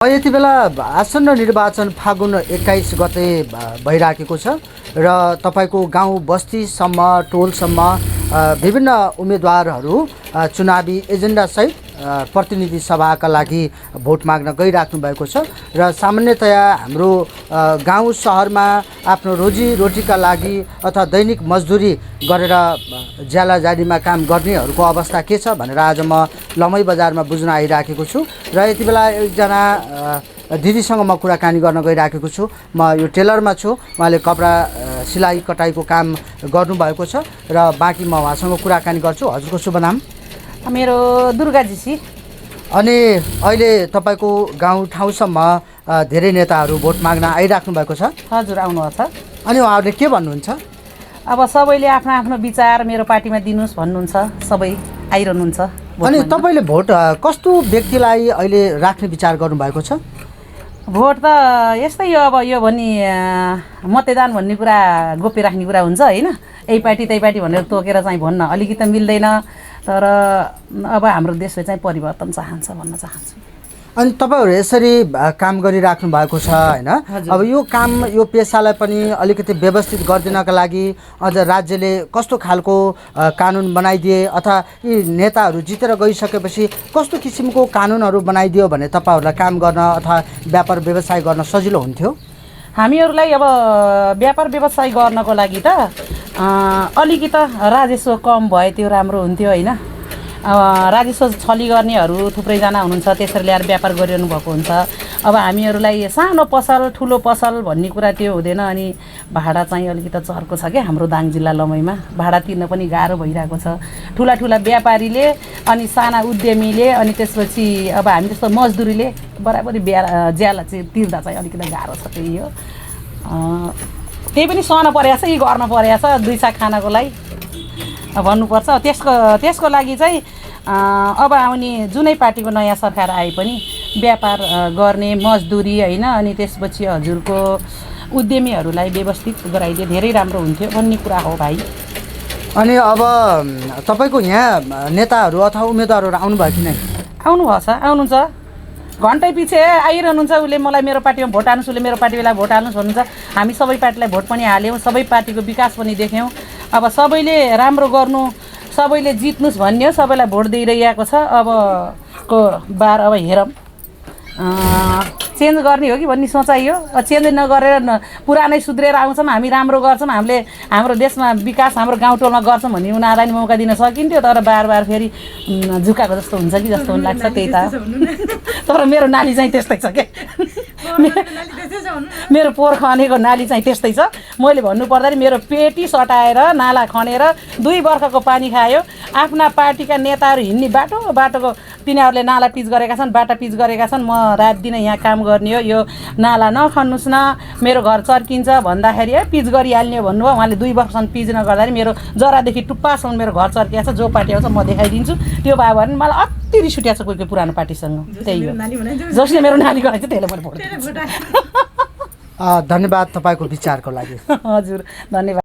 यति बेला आसन्न निर्वाचन फागुन 21 गते भइराखेको छ र तपाईको गाउँ बस्तीसम्म टोलसम्म विभिन्न उम्मेदवारहरू चुनावी एजेन्डा सहित प्रतिनिधि सभाका लागि भोट माग्न गइराख्नु भएको छ र सामान्यतया हाम्रो गाउँ शहरमा आफ्नो रोजीरोटीका लागि अथवा दैनिक मजदुरी गरेर ज्यालाजारीमा काम गर्नेहरूको अवस्था के छ भनेर आज म लमै बजारमा बुझ्न आइराखेको छु र यति बेला एकजना दिदीसँग म कुराकानी गर्न गइराखेको छु। म यो टेलरमा छु, उहाँले कपडा सिलाइ कटाइको काम गर्नुभएको छ र बाँकी म उहाँसँग कुराकानी गर्छु। हजुरको शुभ नाम? मेरो दुर्गा जीसी। अनि अहिले तपाईको गाउँ ठाउँसम्म धेरै नेताहरू भोट माग्न आइराख्नु भएको छ? हजुर, आउनुहुन्छ। अनि उहाँहरूले के भन्नुहुन्छ? अब सबैले आफ्नो आफ्नो विचार मेरो पार्टीमा दिनुहोस् भन्नुहुन्छ, सबै आइरहनुहुन्छ। अनि तपाईँले भोट कस्तो व्यक्तिलाई अहिले राख्ने विचार गर्नुभएको छ? भोट त यस्तै हो, अब यो भन्ने मतदान भन्ने कुरा गोप्य राख्ने कुरा हुन्छ होइन। यही पार्टी त्यही पार्टी भनेर तोकेर चाहिँ भन्न अलिकति मिल्दैन, तर अब हाम्रो देशले चाहिँ परिवर्तन चाहन्छ भन्न चाहन्छु। अनि तपाईँहरू यसरी काम गरिराख्नु भएको छ होइन, अब यो काम यो पेसालाई पनि अलिकति व्यवस्थित गरिदिनका लागि अझ राज्यले कस्तो खालको कानुन बनाइदिए अथवा यी नेताहरू जितेर गइसकेपछि कस्तो किसिमको कानुनहरू बनाइदियो भने तपाईँहरूलाई काम गर्न अथवा व्यापार व्यवसाय गर्न सजिलो हुन्थ्यो? हामीहरूलाई अब व्यापार व्यवसाय गर्नको लागि त अलिकति राजस्व कम भए त्यो राम्रो हुन्थ्यो होइन। राजस्व छली गर्नेहरू थुप्रैजना हुनुहुन्छ, त्यसरी ल्याएर व्यापार गरिरहनु भएको हुन्छ। अब हामीहरूलाई सानो पसल ठुलो पसल भन्ने कुरा त्यो हुँदैन। अनि भाडा चाहिँ अलिकति चर्को छ क्या हाम्रो दाङ जिल्ला लमैमा, भाडा तिर्न पनि गाह्रो भइरहेको छ। ठुला ठुला व्यापारीले अनि साना उद्यमीले अनि त्यसपछि अब हामी जस्तो मजदुरीले बराबरी ज्याला चाहिँ तिर्दा चाहिँ अलिकति गाह्रो छ। त्यही हो, त्यही पनि सहन परेको छ, यी गर्न परेको छ दुई साग खानको लागि भन्नुपर्छ। त्यसको लागि चाहिँ अब आउने जुनै पार्टीको नयाँ सरकार आए पनि व्यापार गर्ने मजदुरी होइन अनि त्यसपछि हजुरको उद्यमीहरूलाई व्यवस्थित गराइदिए धेरै राम्रो हुन्थ्यो भन्ने कुरा हो भाइ। अनि अब तपाईँको यहाँ नेताहरू अथवा उम्मेदवारहरू आउनुभयो कि नै? आउनुभएको छ, आउनुहुन्छ, घन्टै पछि आइरहनुहुन्छ। उसले मलाई मेरो पार्टीमा भोट हाल्नुहोस्, उसले मेरो पार्टीलाई भोट हाल्नुहोस् भन्नुहुन्छ। हामी सबै पार्टीलाई भोट पनि हाल्यौँ, सबै पार्टीको विकास पनि देख्यौँ। अब सबैले राम्रो गर्नु, सबैले जित्नुहोस् भन्ने हो, सबैलाई भोट दिइरहेको छ। अब को बार अब हेरौँ चेन्ज गर्ने हो कि भन्ने सोचाइ हो। चेन्ज नगरेर पुरानै सुध्रेर आउँछौँ, हामी राम्रो गर्छौँ, हामीले हाम्रो देशमा विकास हाम्रो गाउँटोलमा गर्छौँ भन्ने उनीहरूलाई नि मौका दिन सकिन्थ्यो। तर बार बार फेरि झुकाएको जस्तो हुन्छ कि जस्तो लाग्छ, त्यही त। तर मेरो नाली चाहिँ त्यस्तै छ क्या, मेरो पोहोर खनेको नाली चाहिँ त्यस्तै छ। मैले भन्नुपर्दाखेरि मेरो पेटी सटाएर नाला खनेर 2 वर्षको पानी खायो। आफ्ना पार्टीका नेताहरू हिँड्ने बाटोको तिनीहरूले नाला पिच गरेका छन्, बाटा पिच गरेका छन्। म रात दिन यहाँ काम गर्ने हो, यो नाला नखन्नुहोस् न, मेरो घर चर्किन्छ भन्दाखेरि पिच गरिहाल्ने हो भन्नुभयो। उहाँले 2 वर्षसम्म पिच नगर्दाखेरि मेरो जरादेखि टुप्पासम्म मेरो घर चर्किएको छ। जो पार्टी आउँछ म देखाइदिन्छु। त्यो भयो भने मलाई अति रिस उठिएको छ कोही पुरानो पार्टीसँग। त्यही हो, जसले मेरो नाली गराएको छ त्यसले मैले भोट दिन्छु। धन्यवाद तपाईँको विचारको लागि। हजुर, धन्यवाद।